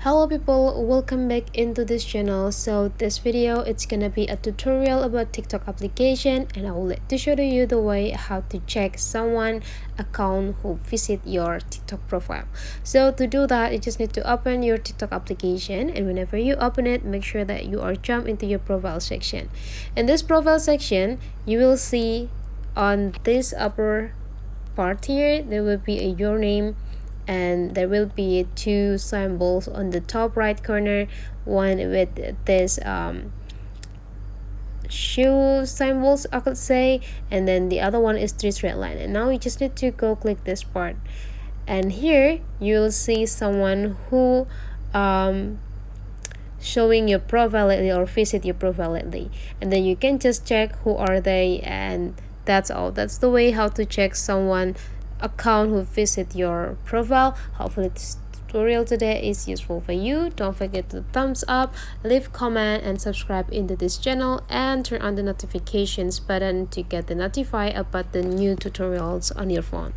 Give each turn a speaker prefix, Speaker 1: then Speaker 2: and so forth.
Speaker 1: Hello people, welcome back into this channel. So this video it's gonna be a tutorial about TikTok application, and I will like to show you the way how to check someone account who visit your TikTok profile. So to do that, you just need to open your TikTok application, and whenever you open it, make sure that you are jump into your profile section. In this profile section, you will see on this upper part here there will be a your name, and there will be two symbols on the top right corner, one with this shoe symbols I could say, and then the other one is three straight line. And now you just need to go click this part, and here you'll see someone who showing your profile lately or visit your profile lately, and then you can just check who are they, and that's all. That's the way how to check someone account who visit your profile. Hopefully this tutorial today is useful for you. Don't forget to thumbs up, leave comment, and subscribe into this channel, and turn on the notifications button to get the notify about the new tutorials on your phone.